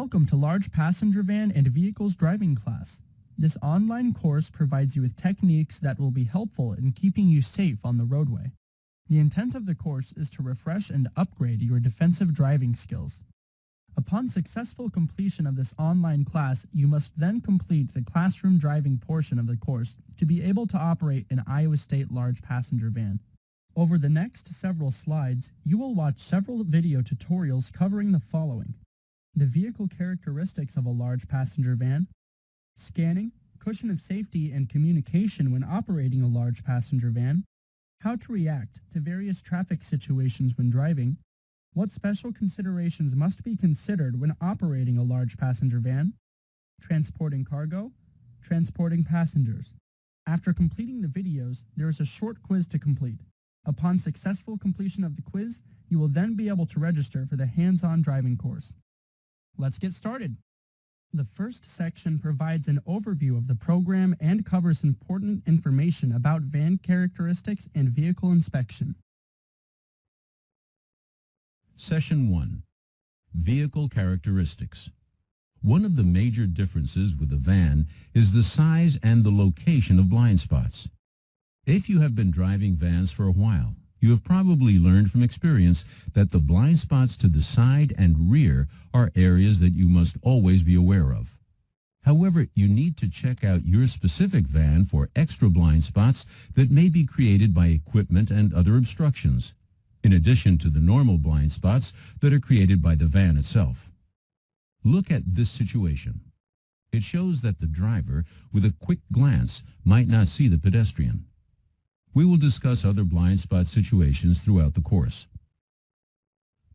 Welcome to Large Passenger Van and Vehicles Driving class. This online course provides you with techniques that will be helpful in keeping you safe on the roadway. The intent of the course is to refresh and upgrade your defensive driving skills. Upon successful completion of this online class, you must then complete the classroom driving portion of the course to be able to operate an Iowa State large passenger van. Over the next several slides, you will watch several video tutorials covering the following: the vehicle characteristics of a large passenger van, scanning, cushion of safety and communication when operating a large passenger van, how to react to various traffic situations when driving, what special considerations must be considered when operating a large passenger van, transporting cargo, transporting passengers. After completing the videos, there is a short quiz to complete. Upon successful completion of the quiz, you will then be able to register for the hands-on driving course. Let's get started. The first section provides an overview of the program and covers important information about van characteristics and vehicle inspection. Session 1. Vehicle Characteristics. One of the major differences with a van is the size and the location of blind spots. If you have been driving vans for a while, you have probably learned from experience that the blind spots to the side and rear are areas that you must always be aware of. However, you need to check out your specific van for extra blind spots that may be created by equipment and other obstructions, in addition to the normal blind spots that are created by the van itself. Look at this situation. It shows that the driver, with a quick glance, might not see the pedestrian. We will discuss other blind spot situations throughout the course.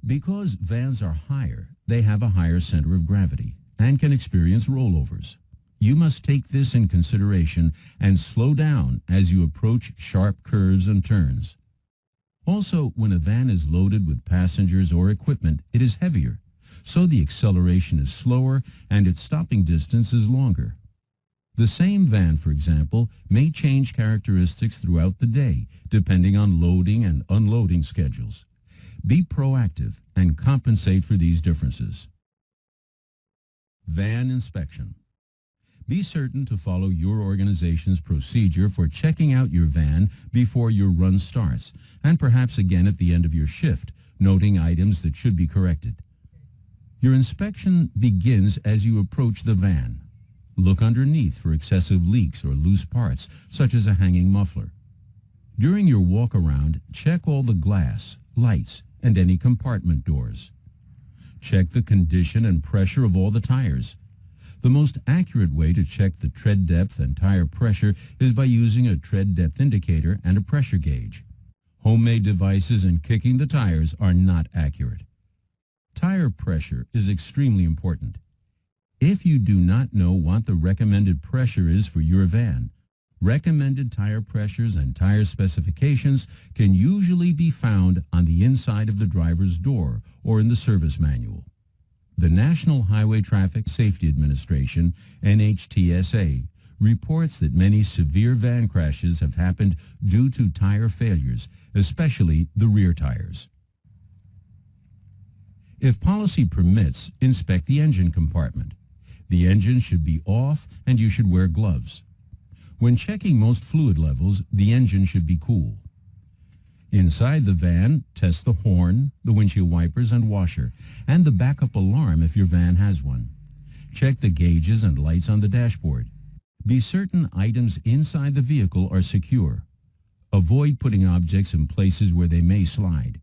Because vans are higher, they have a higher center of gravity and can experience rollovers. You must take this in consideration and slow down as you approach sharp curves and turns. Also, when a van is loaded with passengers or equipment, it is heavier, so the acceleration is slower and its stopping distance is longer. The same van, for example, may change characteristics throughout the day, depending on loading and unloading schedules. Be proactive and compensate for these differences. Van inspection. Be certain to follow your organization's procedure for checking out your van before your run starts, and perhaps again at the end of your shift, noting items that should be corrected. Your inspection begins as you approach the van. Look underneath for excessive leaks or loose parts, such as a hanging muffler. During your walk-around, check all the glass, lights, and any compartment doors. Check the condition and pressure of all the tires. The most accurate way to check the tread depth and tire pressure is by using a tread depth indicator and a pressure gauge. Homemade devices and kicking the tires are not accurate. Tire pressure is extremely important. If you do not know what the recommended pressure is for your van, recommended tire pressures and tire specifications can usually be found on the inside of the driver's door or in the service manual. The National Highway Traffic Safety Administration, NHTSA, reports that many severe van crashes have happened due to tire failures, especially the rear tires. If policy permits, inspect the engine compartment. The engine should be off and you should wear gloves. When checking most fluid levels, the engine should be cool. Inside the van, test the horn, the windshield wipers and washer, and the backup alarm if your van has one. Check the gauges and lights on the dashboard. Be certain items inside the vehicle are secure. Avoid putting objects in places where they may slide.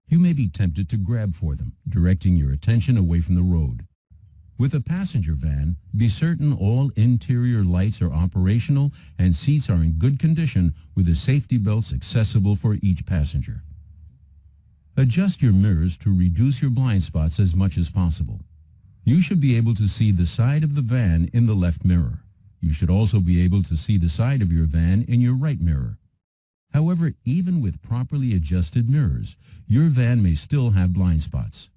You may be tempted to grab for them, directing your attention away from the road. With a passenger van, be certain all interior lights are operational and seats are in good condition with the safety belts accessible for each passenger. Adjust your mirrors to reduce your blind spots as much as possible. You should be able to see the side of the van in the left mirror. You should also be able to see the side of your van in your right mirror. However, even with properly adjusted mirrors, your van may still have blind spots.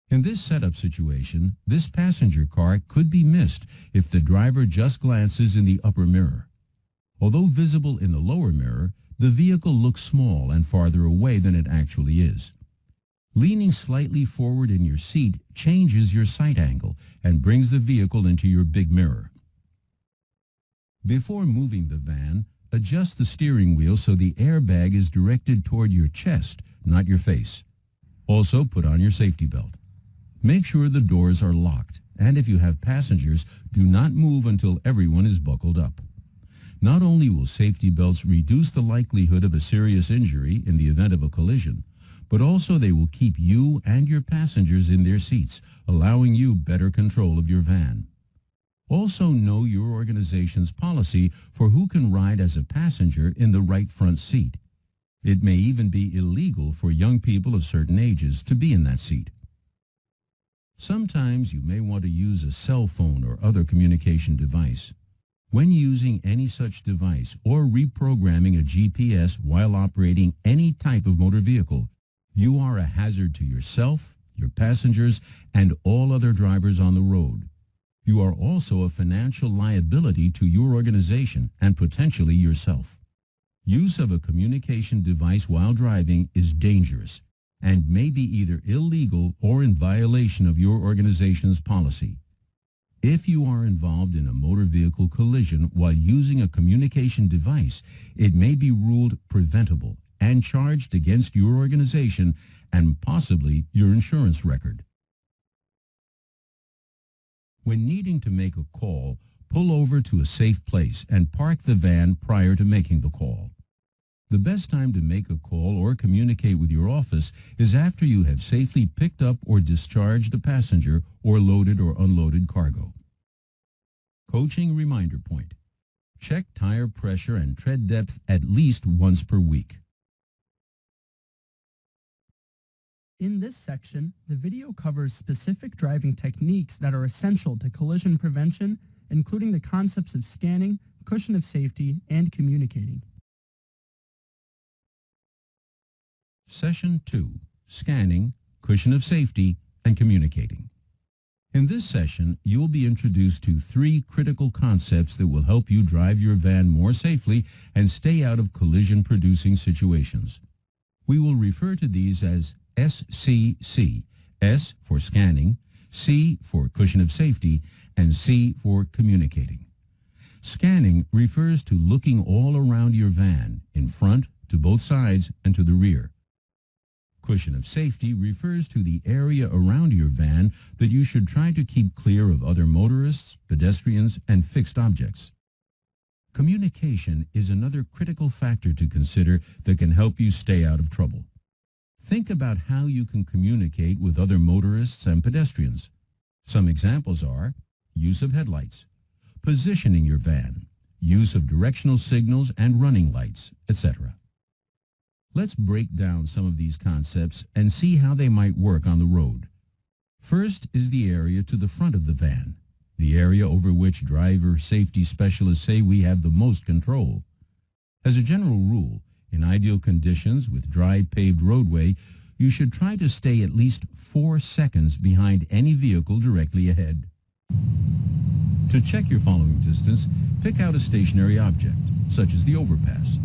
In this setup situation, this passenger car could be missed if the driver just glances in the upper mirror. Although visible in the lower mirror, the vehicle looks small and farther away than it actually is. Leaning slightly forward in your seat changes your sight angle and brings the vehicle into your big mirror. Before moving the van, adjust the steering wheel so the airbag is directed toward your chest, not your face. Also, put on your safety belt. Make sure the doors are locked, and if you have passengers, do not move until everyone is buckled up. Not only will safety belts reduce the likelihood of a serious injury in the event of a collision, but also they will keep you and your passengers in their seats, allowing you better control of your van. Also know your organization's policy for who can ride as a passenger in the right front seat. It may even be illegal for young people of certain ages to be in that seat. Sometimes you may want to use a cell phone or other communication device. When using any such device or reprogramming a GPS while operating any type of motor vehicle, you are a hazard to yourself, your passengers, and all other drivers on the road. You are also a financial liability to your organization and potentially yourself. Use of a communication device while driving is dangerous and may be either illegal or in violation of your organization's policy. If you are involved in a motor vehicle collision while using a communication device, it may be ruled preventable and charged against your organization and possibly your insurance record. When needing to make a call, pull over to a safe place and park the van prior to making the call. The best time to make a call or communicate with your office is after you have safely picked up or discharged a passenger or loaded or unloaded cargo. Coaching reminder point. Check tire pressure and tread depth at least once per week. In this section, the video covers specific driving techniques that are essential to collision prevention, including the concepts of scanning, cushion of safety, and communicating. Session 2. Scanning, cushion of safety, and communicating. In this session, you will be introduced to 3 critical concepts that will help you drive your van more safely and stay out of collision-producing situations. We will refer to these as SCC, S for scanning, C for cushion of safety, and C for communicating. Scanning refers to looking all around your van, in front, to both sides, and to the rear. Cushion of safety refers to the area around your van that you should try to keep clear of other motorists, pedestrians, and fixed objects. Communication is another critical factor to consider that can help you stay out of trouble. Think about how you can communicate with other motorists and pedestrians. Some examples are use of headlights, positioning your van, use of directional signals and running lights, etc. Let's break down some of these concepts and see how they might work on the road. First is the area to the front of the van, the area over which driver safety specialists say we have the most control. As a general rule, in ideal conditions with dry paved roadway, you should try to stay at least 4 seconds behind any vehicle directly ahead. To check your following distance, pick out a stationary object, such as the overpass.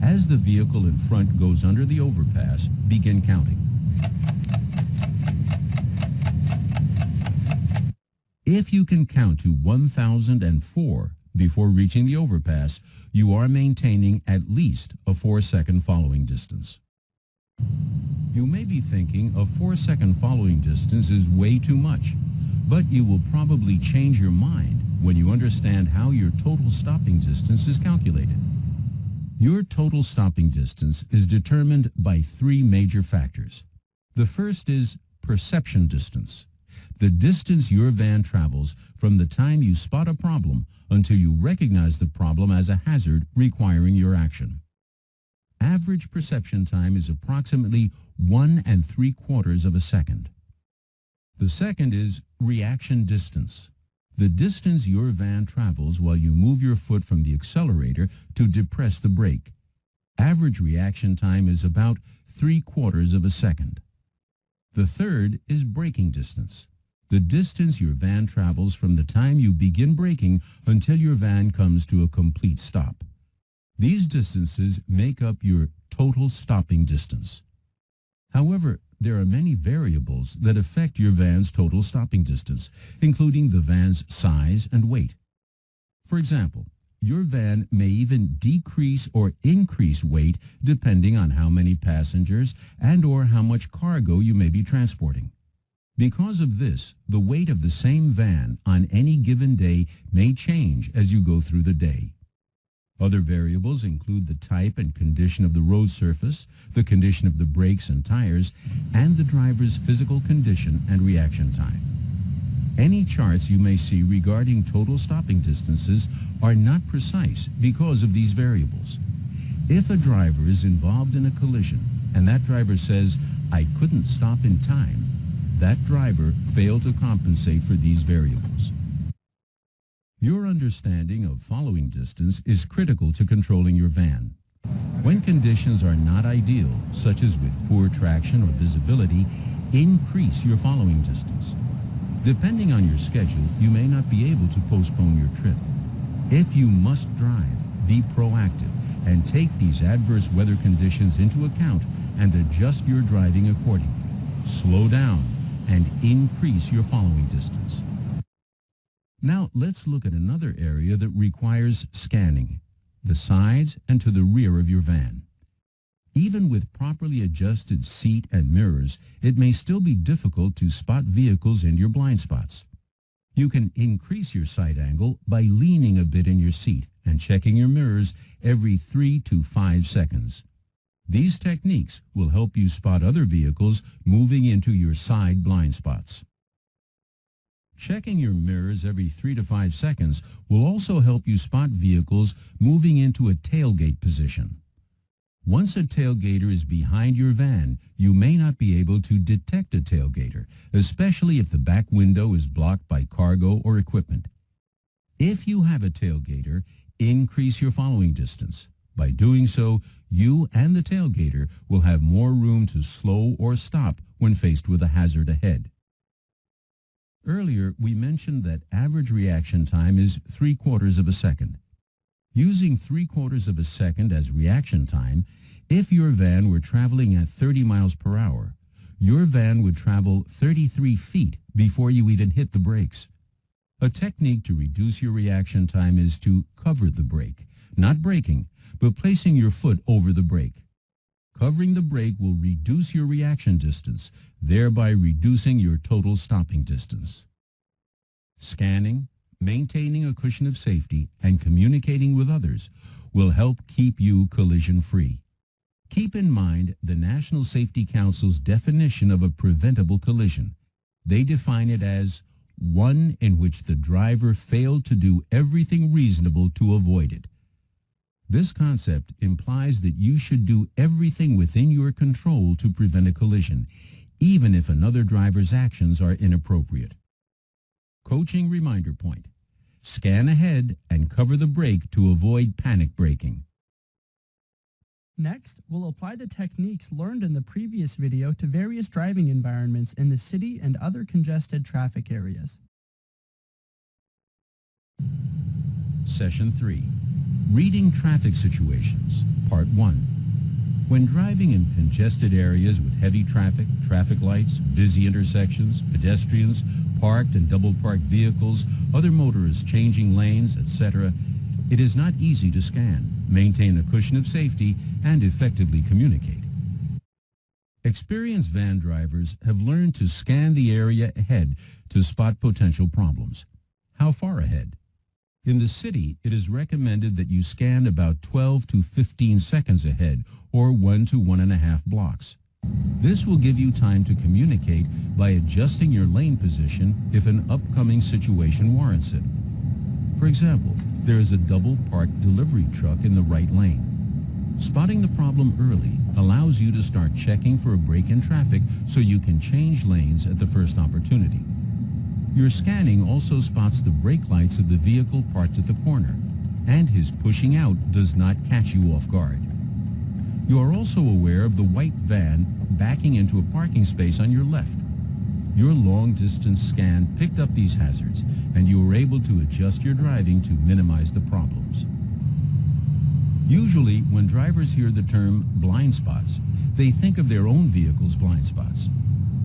As the vehicle in front goes under the overpass, begin counting. If you can count to 1,004 before reaching the overpass, you are maintaining at least a 4-second following distance. You may be thinking a 4-second following distance is way too much, but you will probably change your mind when you understand how your total stopping distance is calculated. Your total stopping distance is determined by 3 major factors. The first is perception distance, the distance your van travels from the time you spot a problem until you recognize the problem as a hazard requiring your action. Average perception time is approximately 1 3/4 of a second. The second is reaction distance, the distance your van travels while you move your foot from the accelerator to depress the brake. Average reaction time is about 3/4 of a second. The third is braking distance, the distance your van travels from the time you begin braking until your van comes to a complete stop. These distances make up your total stopping distance. However, there are many variables that affect your van's total stopping distance, including the van's size and weight. For example, your van may even decrease or increase weight depending on how many passengers and/or how much cargo you may be transporting. Because of this, the weight of the same van on any given day may change as you go through the day. Other variables include the type and condition of the road surface, the condition of the brakes and tires, and the driver's physical condition and reaction time. Any charts you may see regarding total stopping distances are not precise because of these variables. If a driver is involved in a collision and that driver says, "I couldn't stop in time," that driver failed to compensate for these variables. Your understanding of following distance is critical to controlling your van. When conditions are not ideal, such as with poor traction or visibility, increase your following distance. Depending on your schedule, you may not be able to postpone your trip. If you must drive, be proactive and take these adverse weather conditions into account and adjust your driving accordingly. Slow down and increase your following distance. Now let's look at another area that requires scanning, the sides and to the rear of your van. Even with properly adjusted seat and mirrors, it may still be difficult to spot vehicles in your blind spots. You can increase your sight angle by leaning a bit in your seat and checking your mirrors every 3 to 5 seconds. These techniques will help you spot other vehicles moving into your side blind spots. Checking your mirrors every 3 to 5 seconds will also help you spot vehicles moving into a tailgate position. Once a tailgater is behind your van, you may not be able to detect a tailgater, especially if the back window is blocked by cargo or equipment. If you have a tailgater, increase your following distance. By doing so, you and the tailgater will have more room to slow or stop when faced with a hazard ahead. Earlier, we mentioned that average reaction time is 3/4 of a second. Using 3/4 of a second as reaction time, if your van were traveling at 30 miles per hour, your van would travel 33 feet before you even hit the brakes. A technique to reduce your reaction time is to cover the brake, not braking, but placing your foot over the brake. Covering the brake will reduce your reaction distance, thereby reducing your total stopping distance. Scanning, maintaining a cushion of safety, and communicating with others will help keep you collision-free. Keep in mind the National Safety Council's definition of a preventable collision. They define it as one in which the driver failed to do everything reasonable to avoid it. This concept implies that you should do everything within your control to prevent a collision, even if another driver's actions are inappropriate. Coaching reminder point. Scan ahead and cover the brake to avoid panic braking. Next, we'll apply the techniques learned in the previous video to various driving environments in the city and other congested traffic areas. Session 3. Reading Traffic Situations, Part 1. When driving in congested areas with heavy traffic, traffic lights, busy intersections, pedestrians, parked and double-parked vehicles, other motorists changing lanes, etc., it is not easy to scan, maintain a cushion of safety, and effectively communicate. Experienced van drivers have learned to scan the area ahead to spot potential problems. How far ahead? In the city, it is recommended that you scan about 12 to 15 seconds ahead, or 1 to 1.5 blocks. This will give you time to communicate by adjusting your lane position if an upcoming situation warrants it. For example, there is a double-parked delivery truck in the right lane. Spotting the problem early allows you to start checking for a break in traffic so you can change lanes at the first opportunity. Your scanning also spots the brake lights of the vehicle parked at the corner, and his pushing out does not catch you off guard. You are also aware of the white van backing into a parking space on your left. Your long-distance scan picked up these hazards, and you were able to adjust your driving to minimize the problems. Usually, when drivers hear the term blind spots, They think of their own vehicle's blind spots.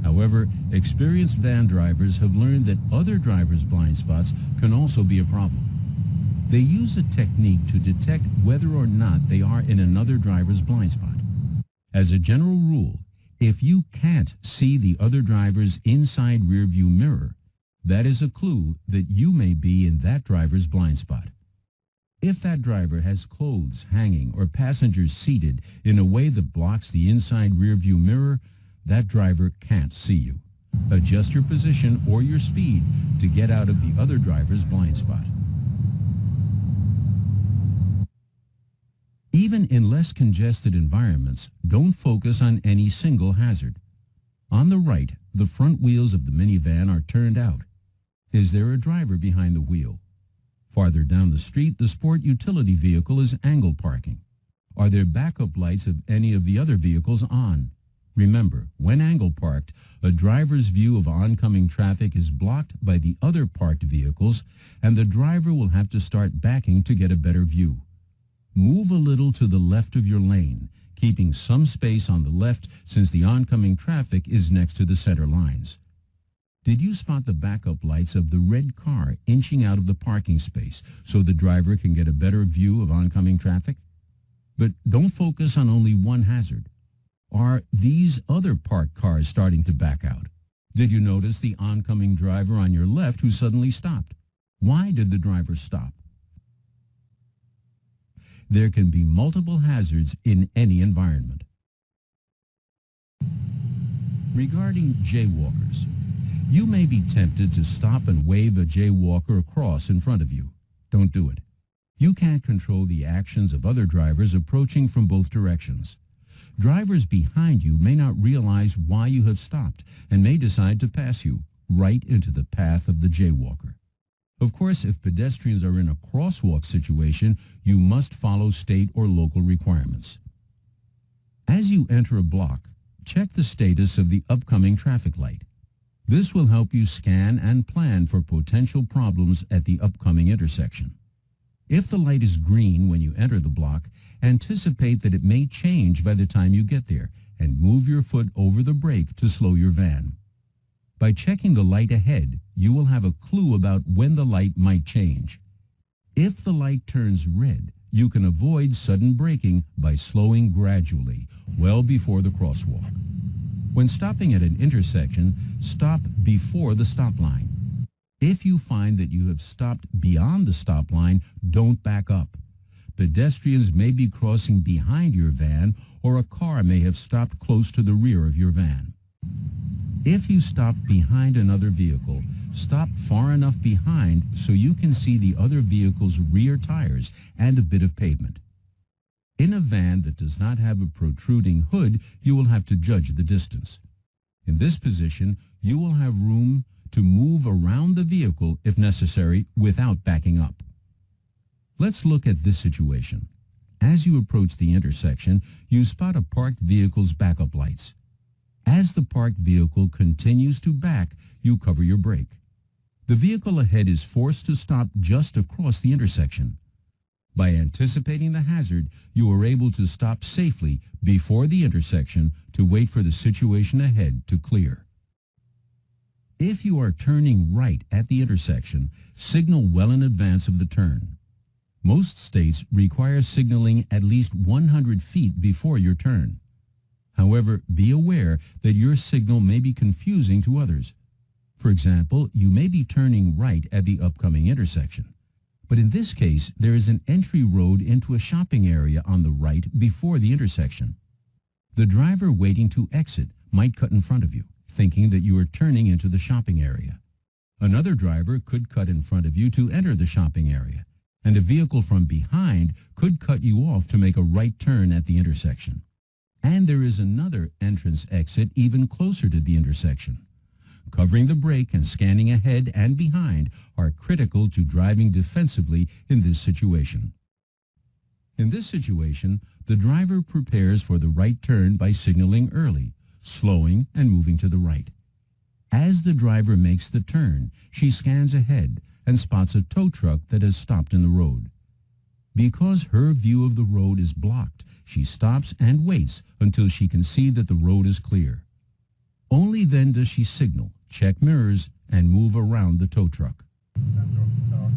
However, experienced van drivers have learned that other drivers' blind spots can also be a problem. They use a technique to detect whether or not they are in another driver's blind spot. As a general rule, if you can't see the other driver's inside rearview mirror, that is a clue that you may be in that driver's blind spot. If that driver has clothes hanging or passengers seated in a way that blocks the inside rearview mirror, that driver can't see you. Adjust your position or your speed to get out of the other driver's blind spot. Even in less congested environments, don't focus on any single hazard. On the right, the front wheels of the minivan are turned out. Is there a driver behind the wheel? Farther down the street, the sport utility vehicle is angle parking. Are there backup lights of any of the other vehicles on? Remember, when angle parked, a driver's view of oncoming traffic is blocked by the other parked vehicles, and the driver will have to start backing to get a better view. Move a little to the left of your lane, keeping some space on the left since the oncoming traffic is next to the center lines. Did you spot the backup lights of the red car inching out of the parking space so the driver can get a better view of oncoming traffic? But don't focus on only one hazard. Are these other parked cars starting to back out? Did you notice the oncoming driver on your left who suddenly stopped? Why did the driver stop? There can be multiple hazards in any environment. Regarding jaywalkers, you may be tempted to stop and wave a jaywalker across in front of you. Don't do it. You can't control the actions of other drivers approaching from both directions. Drivers behind you may not realize why you have stopped and may decide to pass you right into the path of the jaywalker. Of course, if pedestrians are in a crosswalk situation, you must follow state or local requirements. As you enter a block, check the status of the upcoming traffic light. This will help you scan and plan for potential problems at the upcoming intersection. If the light is green when you enter the block, anticipate that it may change by the time you get there and move your foot over the brake to slow your van. By checking the light ahead, you will have a clue about when the light might change. If the light turns red, you can avoid sudden braking by slowing gradually, well before the crosswalk. When stopping at an intersection, stop before the stop line. If you find that you have stopped beyond the stop line, don't back up. Pedestrians may be crossing behind your van, or a car may have stopped close to the rear of your van. If you stop behind another vehicle, stop far enough behind so you can see the other vehicle's rear tires and a bit of pavement. In a van that does not have a protruding hood, you will have to judge the distance. In this position, you will have room to move around the vehicle if necessary without backing up. Let's look at this situation. As you approach the intersection, you spot a parked vehicle's backup lights. As the parked vehicle continues to back, you cover your brake. The vehicle ahead is forced to stop just across the intersection. By anticipating the hazard, you are able to stop safely before the intersection to wait for the situation ahead to clear. If you are turning right at the intersection, signal well in advance of the turn. Most states require signaling at least 100 feet before your turn. However, be aware that your signal may be confusing to others. For example, you may be turning right at the upcoming intersection. But in this case, there is an entry road into a shopping area on the right before the intersection. The driver waiting to exit might cut in front of you, thinking that you are turning into the shopping area. Another driver could cut in front of you to enter the shopping area, and a vehicle from behind could cut you off to make a right turn at the intersection. And there is another entrance exit even closer to the intersection. Covering the brake and scanning ahead and behind are critical to driving defensively in this situation. In this situation, the driver prepares for the right turn by signaling early, slowing and moving to the right. As the driver makes the turn, she scans ahead and spots a tow truck that has stopped in the road. Because her view of the road is blocked, she stops and waits until she can see that the road is clear. Only then does she signal, check mirrors, and move around the tow truck.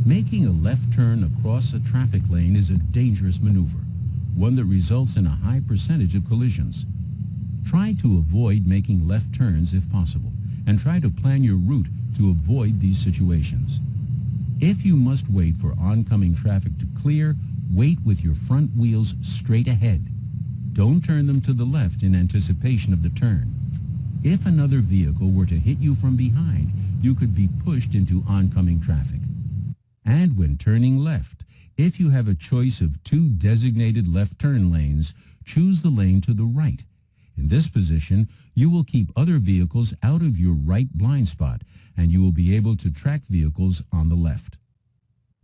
Making a left turn across a traffic lane is a dangerous maneuver, one that results in a high percentage of collisions. Try to avoid making left turns if possible, and try to plan your route to avoid these situations. If you must wait for oncoming traffic to clear, wait with your front wheels straight ahead. Don't turn them to the left in anticipation of the turn. If another vehicle were to hit you from behind, you could be pushed into oncoming traffic. And when turning left, if you have a choice of two designated left turn lanes, choose the lane to the right. In this position, you will keep other vehicles out of your right blind spot, and you will be able to track vehicles on the left.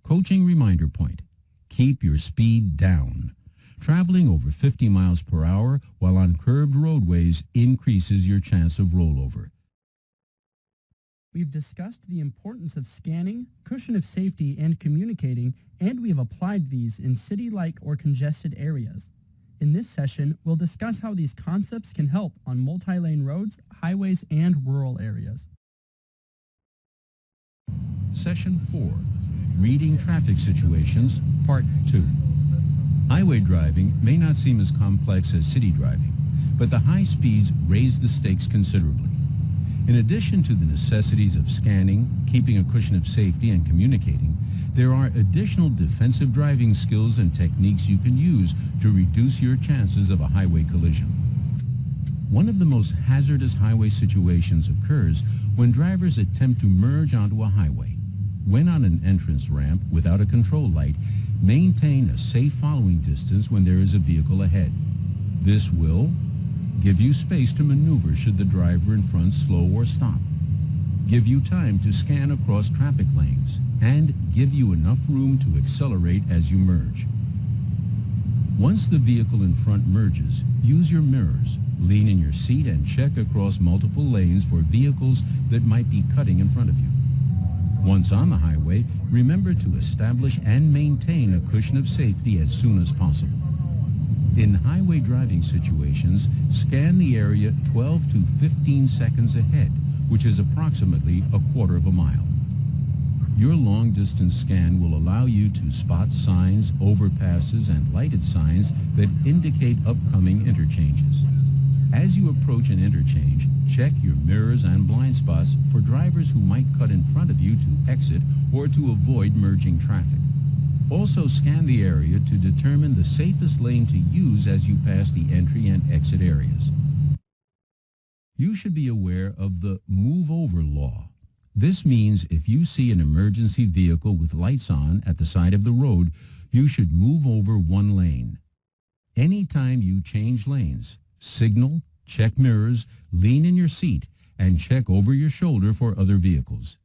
Coaching reminder point: keep your speed down. Traveling over 50 miles per hour while on curved roadways increases your chance of rollover. We've discussed the importance of scanning, cushion of safety, and communicating, and we have applied these in city-like or congested areas. In this session, we'll discuss how these concepts can help on multi-lane roads, highways, and rural areas. Session 4, Reading Traffic Situations, Part 2. Highway driving may not seem as complex as city driving, but the high speeds raise the stakes considerably. In addition to the necessities of scanning, keeping a cushion of safety, and communicating, there are additional defensive driving skills and techniques you can use to reduce your chances of a highway collision. One of the most hazardous highway situations occurs when drivers attempt to merge onto a highway. When on an entrance ramp without a control light, maintain a safe following distance when there is a vehicle ahead. This will give you space to maneuver should the driver in front slow or stop, give you time to scan across traffic lanes, and give you enough room to accelerate as you merge. Once the vehicle in front merges, use your mirrors, lean in your seat, and check across multiple lanes for vehicles that might be cutting in front of you. Once on the highway, remember to establish and maintain a cushion of safety as soon as possible. In highway driving situations, scan the area 12 to 15 seconds ahead, which is approximately a quarter of a mile. Your long-distance scan will allow you to spot signs, overpasses, and lighted signs that indicate upcoming interchanges. As you approach an interchange, check your mirrors and blind spots for drivers who might cut in front of you to exit or to avoid merging traffic. Also scan the area to determine the safest lane to use as you pass the entry and exit areas. You should be aware of the move over law. This means if you see an emergency vehicle with lights on at the side of the road, you should move over one lane. Anytime you change lanes, signal, check mirrors, lean in your seat, and check over your shoulder for other vehicles.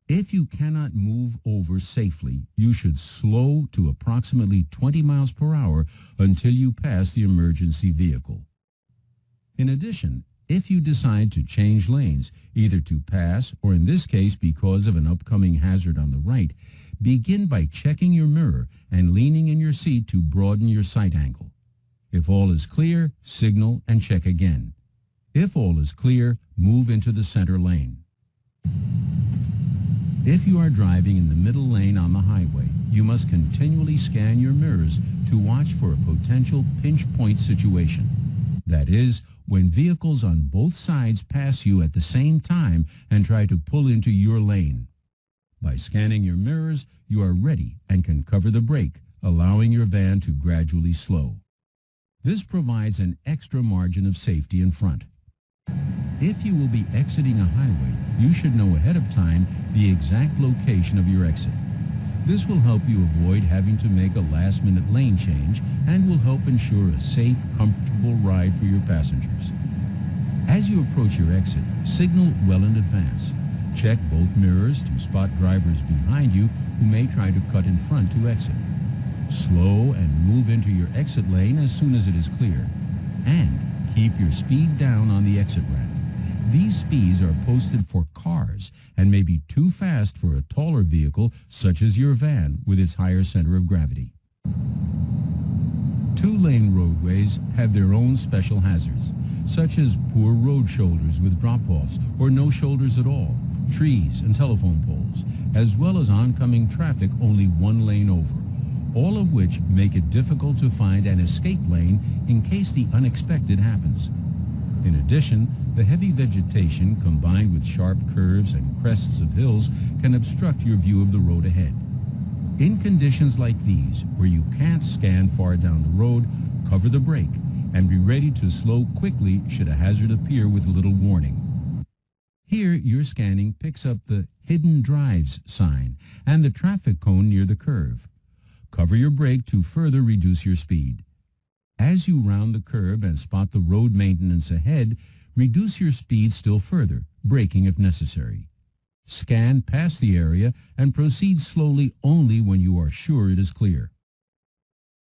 If you cannot move over safely, you should slow to approximately 20 miles per hour until you pass the emergency vehicle. In addition, if you decide to change lanes, either to pass or in this case because of an upcoming hazard on the right, begin by checking your mirror and leaning in your seat to broaden your sight angle. If all is clear, signal and check again. If all is clear, move into the center lane. If you are driving in the middle lane on the highway, you must continually scan your mirrors to watch for a potential pinch point situation. That is, when vehicles on both sides pass you at the same time and try to pull into your lane. By scanning your mirrors, you are ready and can cover the brake, allowing your van to gradually slow. This provides an extra margin of safety in front. If you will be exiting a highway, you should know ahead of time the exact location of your exit. This will help you avoid having to make a last-minute lane change and will help ensure a safe, comfortable ride for your passengers. As you approach your exit, signal well in advance. Check both mirrors to spot drivers behind you who may try to cut in front to exit. Slow and move into your exit lane as soon as it is clear. And keep your speed down on the exit ramp. These speeds are posted for cars and may be too fast for a taller vehicle such as your van with its higher center of gravity. Two-lane roadways have their own special hazards, such as poor road shoulders with drop-offs or no shoulders at all, trees and telephone poles, as well as oncoming traffic only one lane over, all of which make it difficult to find an escape lane in case the unexpected happens. In addition, the heavy vegetation combined with sharp curves and crests of hills can obstruct your view of the road ahead. In conditions like these, where you can't scan far down the road, cover the brake and be ready to slow quickly should a hazard appear with little warning. Here, your scanning picks up the Hidden Drives sign and the traffic cone near the curve. Cover your brake to further reduce your speed. As you round the curve and spot the road maintenance ahead, reduce your speed still further, braking if necessary. Scan past the area and proceed slowly only when you are sure it is clear.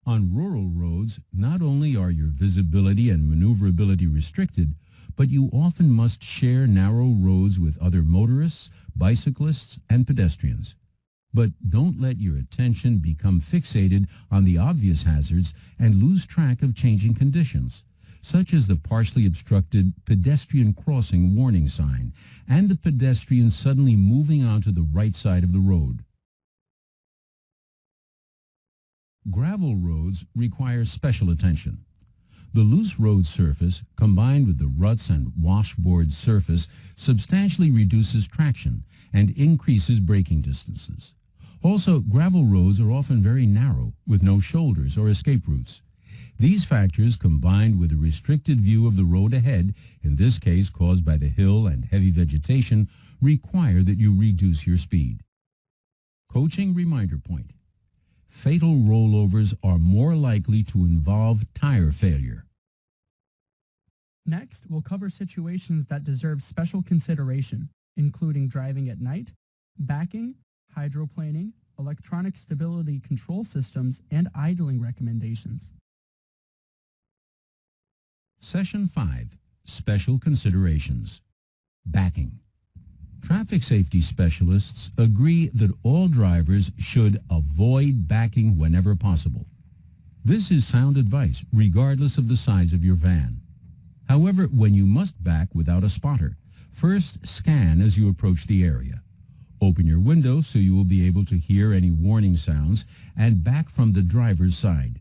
On rural roads, not only are your visibility and maneuverability restricted, but you often must share narrow roads with other motorists, bicyclists, and pedestrians. But don't let your attention become fixated on the obvious hazards and lose track of changing conditions, such as the partially obstructed pedestrian crossing warning sign and the pedestrian suddenly moving onto the right side of the road. Gravel roads require special attention. The loose road surface, combined with the ruts and washboard surface, substantially reduces traction and increases braking distances. Also, gravel roads are often very narrow, with no shoulders or escape routes. These factors, combined with a restricted view of the road ahead, in this case caused by the hill and heavy vegetation, require that you reduce your speed. Coaching reminder point. Fatal rollovers are more likely to involve tire failure. Next, we'll cover situations that deserve special consideration, including driving at night, backing, hydroplaning, electronic stability control systems, and idling recommendations. Session 5. Special Considerations. Backing. Traffic safety specialists agree that all drivers should avoid backing whenever possible. This is sound advice, regardless of the size of your van. However, when you must back without a spotter, first scan as you approach the area. Open your window so you will be able to hear any warning sounds and back from the driver's side.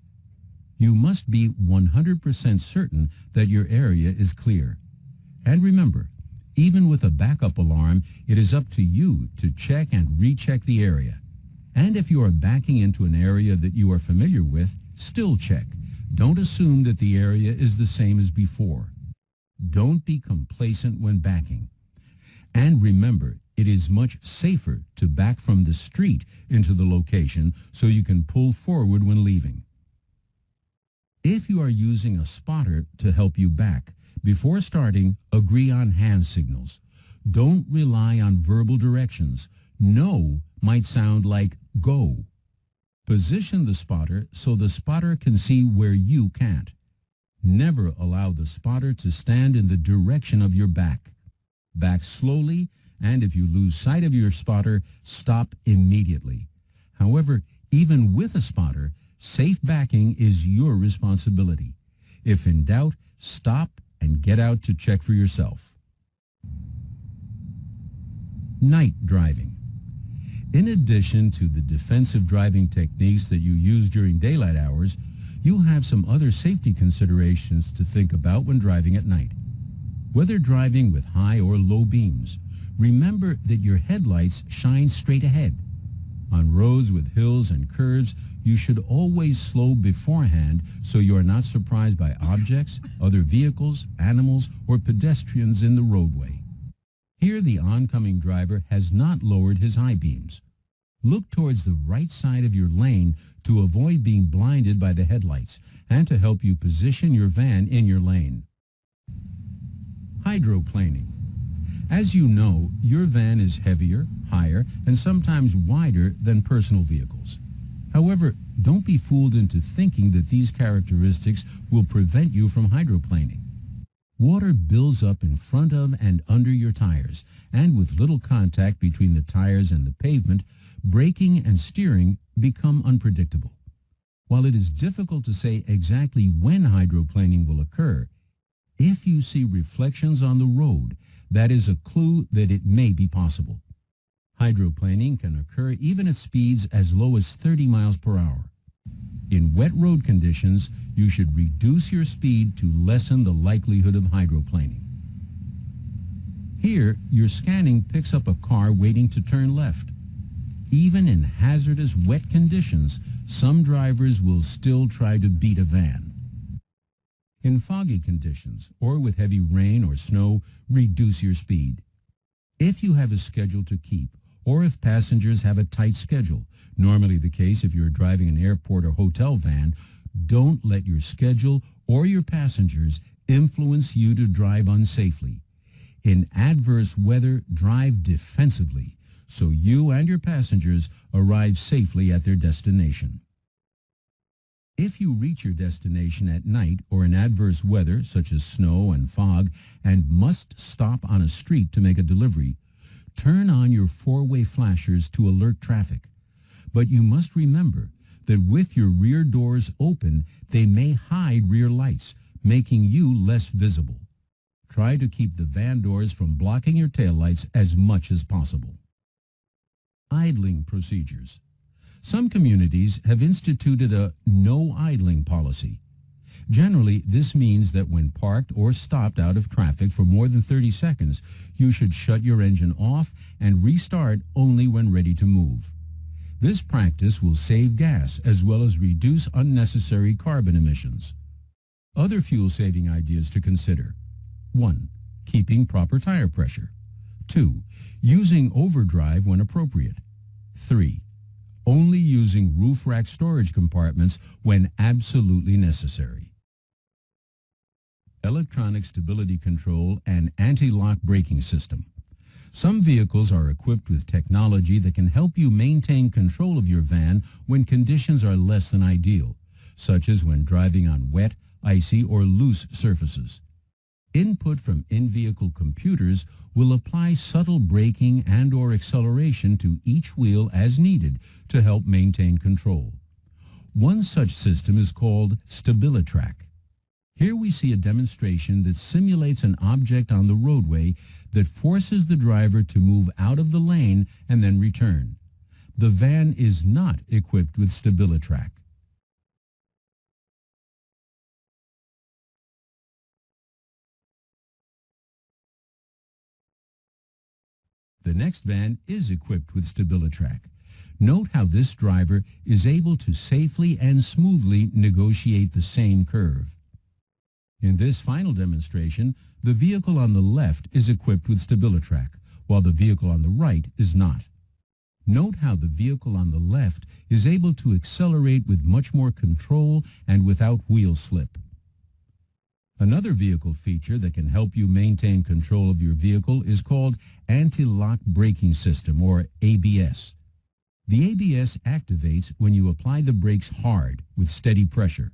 You must be 100% certain that your area is clear. And remember, even with a backup alarm, it is up to you to check and recheck the area. And if you are backing into an area that you are familiar with, still check. Don't assume that the area is the same as before. Don't be complacent when backing. And remember, it is much safer to back from the street into the location so you can pull forward when leaving. If you are using a spotter to help you back, before starting, agree on hand signals. Don't rely on verbal directions. No might sound like go. Position the spotter so the spotter can see where you can't. Never allow the spotter to stand in the direction of your back. Back slowly, and if you lose sight of your spotter, stop immediately. However, even with a spotter, safe backing is your responsibility. If in doubt, stop and get out to check for yourself. Night driving. In addition to the defensive driving techniques that you use during daylight hours, you have some other safety considerations to think about when driving at night. Whether driving with high or low beams, remember that your headlights shine straight ahead. On roads with hills and curves, you should always slow beforehand so you are not surprised by objects, other vehicles, animals, or pedestrians in the roadway. Here, the oncoming driver has not lowered his high beams. Look towards the right side of your lane to avoid being blinded by the headlights and to help you position your van in your lane. Hydroplaning. As you know, your van is heavier, higher, and sometimes wider than personal vehicles. However, don't be fooled into thinking that these characteristics will prevent you from hydroplaning. Water builds up in front of and under your tires, and with little contact between the tires and the pavement, braking and steering become unpredictable. While it is difficult to say exactly when hydroplaning will occur, if you see reflections on the road, that is a clue that it may be possible. Hydroplaning can occur even at speeds as low as 30 miles per hour. In wet road conditions, you should reduce your speed to lessen the likelihood of hydroplaning. Here, your scanning picks up a car waiting to turn left. Even in hazardous wet conditions, some drivers will still try to beat a van. In foggy conditions, or with heavy rain or snow, reduce your speed. If you have a schedule to keep, or if passengers have a tight schedule, normally the case if you're driving an airport or hotel van, don't let your schedule or your passengers influence you to drive unsafely. In adverse weather, drive defensively so you and your passengers arrive safely at their destination. If you reach your destination at night or in adverse weather, such as snow and fog, and must stop on a street to make a delivery, turn on your four-way flashers to alert traffic. But you must remember that with your rear doors open, they may hide rear lights, making you less visible. Try to keep the van doors from blocking your taillights as much as possible. Idling procedures. Some communities have instituted a no idling policy. Generally, this means that when parked or stopped out of traffic for more than 30 seconds, you should shut your engine off and restart only when ready to move. This practice will save gas as well as reduce unnecessary carbon emissions. Other fuel-saving ideas to consider. 1. Keeping proper tire pressure. 2. Using overdrive when appropriate. 3. Only using roof rack storage compartments when absolutely necessary. Electronic stability control and anti-lock braking system. Some vehicles are equipped with technology that can help you maintain control of your van when conditions are less than ideal, such as when driving on wet, icy, or loose surfaces. Input from in-vehicle computers will apply subtle braking and/or acceleration to each wheel as needed to help maintain control. One such system is called StabiliTrack. Here we see a demonstration that simulates an object on the roadway that forces the driver to move out of the lane and then return. The van is not equipped with StabiliTrack. The next van is equipped with StabiliTrack. Note how this driver is able to safely and smoothly negotiate the same curve. In this final demonstration, the vehicle on the left is equipped with StabiliTrack, while the vehicle on the right is not. Note how the vehicle on the left is able to accelerate with much more control and without wheel slip. Another vehicle feature that can help you maintain control of your vehicle is called Anti-Lock Braking System, or ABS. The ABS activates when you apply the brakes hard with steady pressure.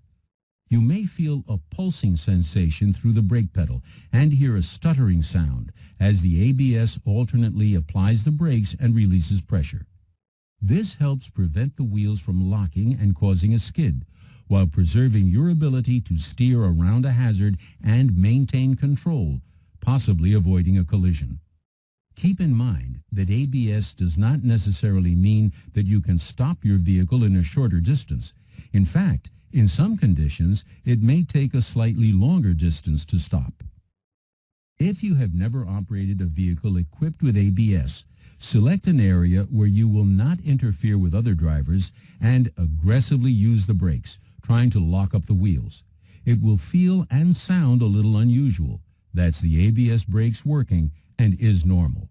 You may feel a pulsing sensation through the brake pedal and hear a stuttering sound as the ABS alternately applies the brakes and releases pressure. This helps prevent the wheels from locking and causing a skid, while preserving your ability to steer around a hazard and maintain control, possibly avoiding a collision. Keep in mind that ABS does not necessarily mean that you can stop your vehicle in a shorter distance. In fact, in some conditions, it may take a slightly longer distance to stop. If you have never operated a vehicle equipped with ABS, select an area where you will not interfere with other drivers and aggressively use the brakes, trying to lock up the wheels. It will feel and sound a little unusual. That's the ABS brakes working and is normal.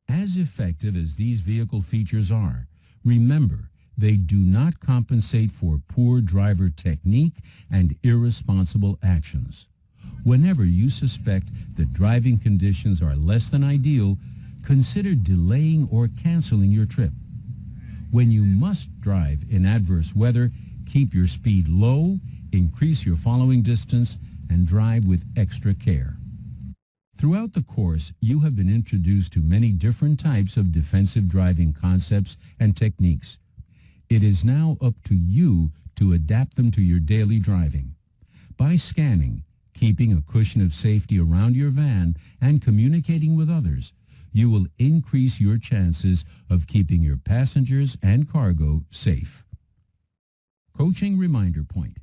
As effective as these vehicle features are, remember, they do not compensate for poor driver technique and irresponsible actions. Whenever you suspect that driving conditions are less than ideal, consider delaying or canceling your trip. When you must drive in adverse weather, keep your speed low, increase your following distance, and drive with extra care. Throughout the course, you have been introduced to many different types of defensive driving concepts and techniques. It is now up to you to adapt them to your daily driving. By scanning, keeping a cushion of safety around your van, and communicating with others, you will increase your chances of keeping your passengers and cargo safe. Coaching reminder point.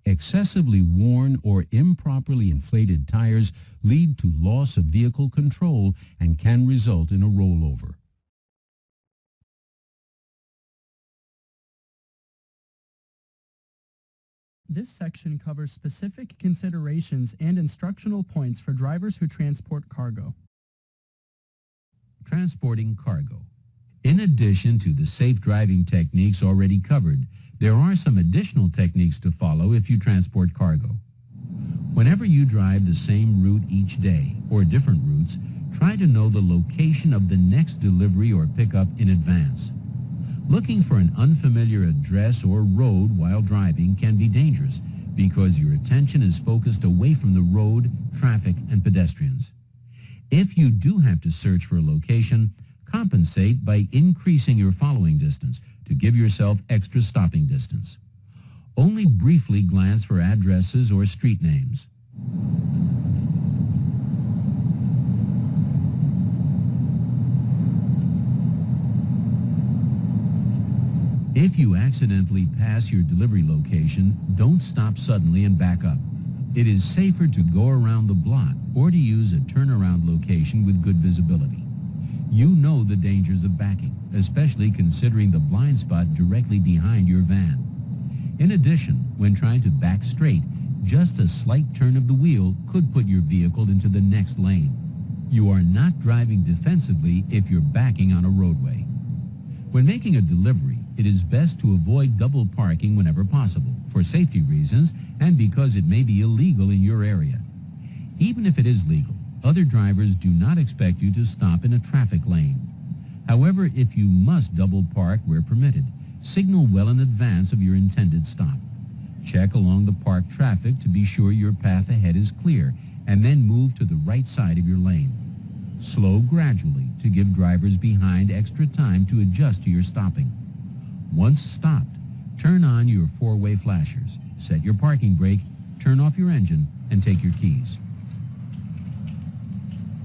Excessively worn or improperly inflated tires lead to loss of vehicle control and can result in a rollover. This section covers specific considerations and instructional points for drivers who transport cargo. Transporting cargo. In addition to the safe driving techniques already covered, there are some additional techniques to follow if you transport cargo. Whenever you drive the same route each day, or different routes, try to know the location of the next delivery or pickup in advance. Looking for an unfamiliar address or road while driving can be dangerous because your attention is focused away from the road, traffic, and pedestrians. If you do have to search for a location, compensate by increasing your following distance to give yourself extra stopping distance. Only briefly glance for addresses or street names. If you accidentally pass your delivery location, don't stop suddenly and back up. It is safer to go around the block or to use a turnaround location with good visibility. You know the dangers of backing, especially considering the blind spot directly behind your van. In addition, when trying to back straight, just a slight turn of the wheel could put your vehicle into the next lane. You are not driving defensively if you're backing on a roadway. When making a delivery, it is best to avoid double parking whenever possible, for safety reasons and because it may be illegal in your area. Even if it is legal, other drivers do not expect you to stop in a traffic lane. However, if you must double park where permitted, signal well in advance of your intended stop. Check along the parked traffic to be sure your path ahead is clear, and then move to the right side of your lane. Slow gradually to give drivers behind extra time to adjust to your stopping. Once stopped, turn on your four-way flashers, set your parking brake, turn off your engine, and take your keys.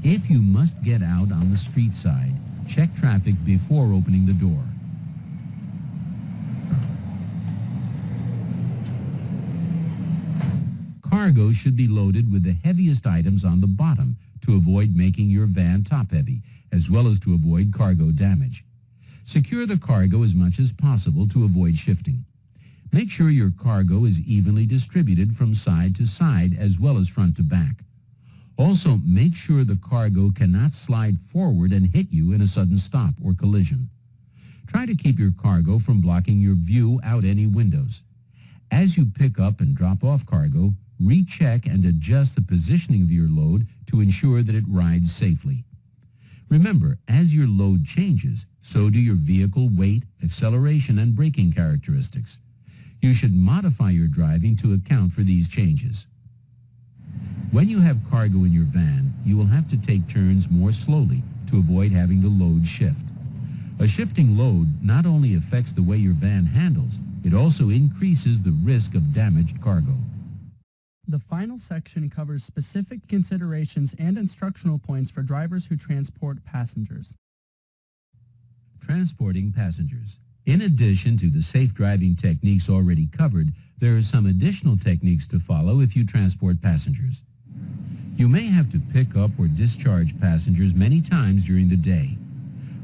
If you must get out on the street side, check traffic before opening the door. Cargo should be loaded with the heaviest items on the bottom to avoid making your van top-heavy, as well as to avoid cargo damage. Secure the cargo as much as possible to avoid shifting. Make sure your cargo is evenly distributed from side to side as well as front to back. Also, make sure the cargo cannot slide forward and hit you in a sudden stop or collision. Try to keep your cargo from blocking your view out any windows. As you pick up and drop off cargo, recheck and adjust the positioning of your load to ensure that it rides safely. Remember, as your load changes, so do your vehicle weight, acceleration, and braking characteristics. You should modify your driving to account for these changes. When you have cargo in your van, you will have to take turns more slowly to avoid having the load shift. A shifting load not only affects the way your van handles, it also increases the risk of damaged cargo. The final section covers specific considerations and instructional points for drivers who transport passengers. Transporting passengers. In addition to the safe driving techniques already covered, there are some additional techniques to follow if you transport passengers. You may have to pick up or discharge passengers many times during the day.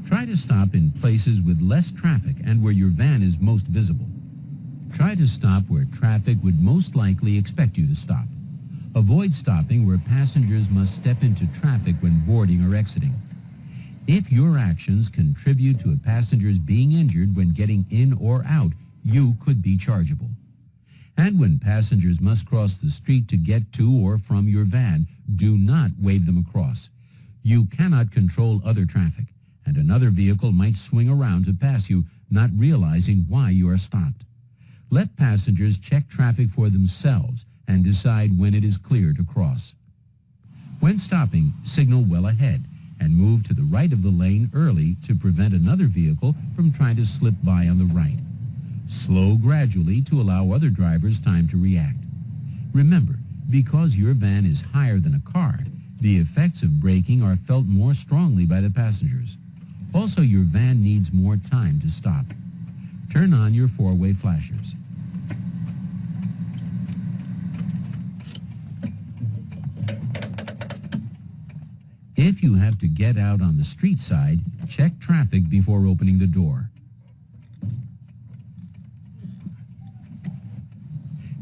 Try to stop in places with less traffic and where your van is most visible. Try to stop where traffic would most likely expect you to stop. Avoid stopping where passengers must step into traffic when boarding or exiting. If your actions contribute to a passenger's being injured when getting in or out, you could be chargeable. And when passengers must cross the street to get to or from your van, do not wave them across. You cannot control other traffic, and another vehicle might swing around to pass you, not realizing why you are stopped. Let passengers check traffic for themselves and decide when it is clear to cross. When stopping, signal well ahead and move to the right of the lane early to prevent another vehicle from trying to slip by on the right. Slow gradually to allow other drivers time to react. Remember, because your van is higher than a car, the effects of braking are felt more strongly by the passengers. Also, your van needs more time to stop. Turn on your four-way flashers. If you have to get out on the street side, check traffic before opening the door.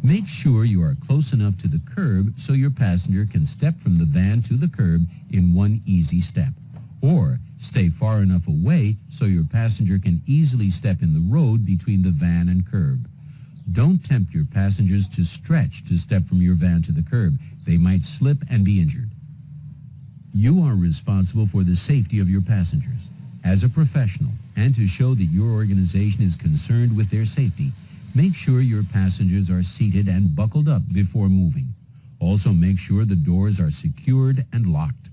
Make sure you are close enough to the curb so your passenger can step from the van to the curb in one easy step. Or stay far enough away so your passenger can easily step in the road between the van and curb. Don't tempt your passengers to stretch to step from your van to the curb. They might slip and be injured. You are responsible for the safety of your passengers. As a professional, and to show that your organization is concerned with their safety, make sure your passengers are seated and buckled up before moving. Also make sure the doors are secured and locked.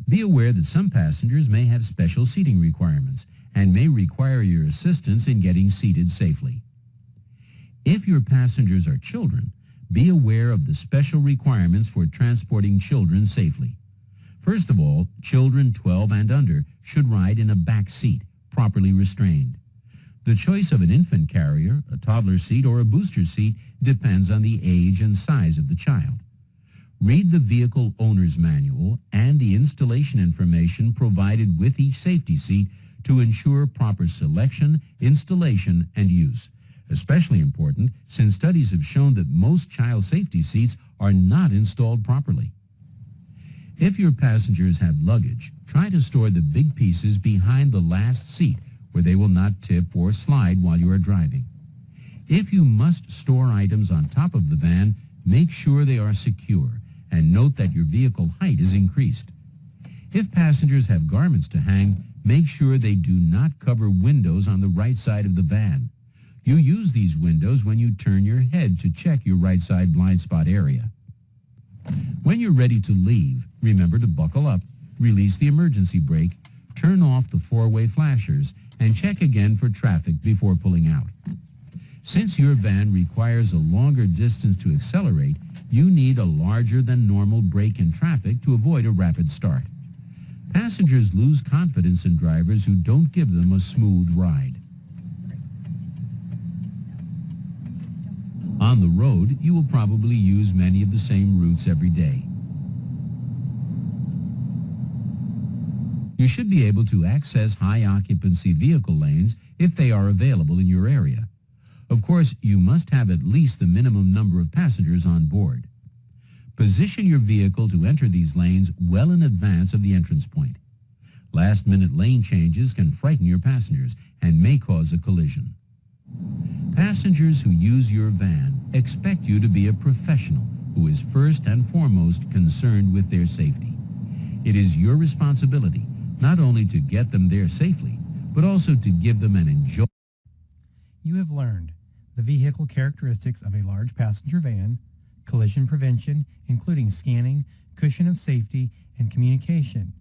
Be aware that some passengers may have special seating requirements and may require your assistance in getting seated safely. If your passengers are children, be aware of the special requirements for transporting children safely. First of all, children 12 and under should ride in a back seat, properly restrained. The choice of an infant carrier, a toddler seat, or a booster seat depends on the age and size of the child. Read the vehicle owner's manual and the installation information provided with each safety seat to ensure proper selection, installation, and use. Especially important since studies have shown that most child safety seats are not installed properly. If your passengers have luggage, try to store the big pieces behind the last seat where they will not tip or slide while you are driving. If you must store items on top of the van, make sure they are secure and note that your vehicle height is increased. If passengers have garments to hang, make sure they do not cover windows on the right side of the van. You use these windows when you turn your head to check your right side blind spot area. When you're ready to leave, remember to buckle up, release the emergency brake, turn off the four-way flashers, and check again for traffic before pulling out. Since your van requires a longer distance to accelerate, you need a larger than normal brake in traffic to avoid a rapid start. Passengers lose confidence in drivers who don't give them a smooth ride. On the road, you will probably use many of the same routes every day. You should be able to access high-occupancy vehicle lanes if they are available in your area. Of course, you must have at least the minimum number of passengers on board. Position your vehicle to enter these lanes well in advance of the entrance point. Last-minute lane changes can frighten your passengers and may cause a collision. Passengers who use your van expect you to be a professional who is first and foremost concerned with their safety. It is your responsibility not only to get them there safely, but also to give them an enjoyable. You have learned the vehicle characteristics of a large passenger van, collision prevention, including scanning, cushion of safety, and communication,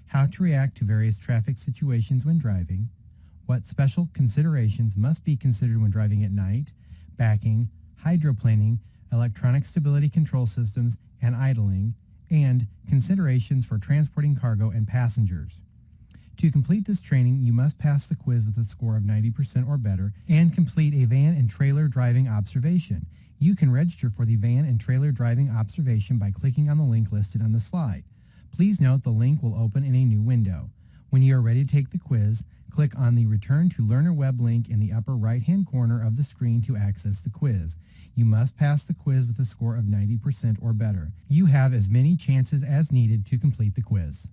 how to react to various traffic situations when driving, what special considerations must be considered when driving at night, backing, hydroplaning, electronic stability control systems, and idling, and considerations for transporting cargo and passengers. To complete this training, you must pass the quiz with a score of 90% or better and complete a van and trailer driving observation. You can register for the van and trailer driving observation by clicking on the link listed on the slide. Please note the link will open in a new window. When you are ready to take the quiz, click on the Return to Learner web link in the upper right-hand corner of the screen to access the quiz. You must pass the quiz with a score of 90% or better. You have as many chances as needed to complete the quiz.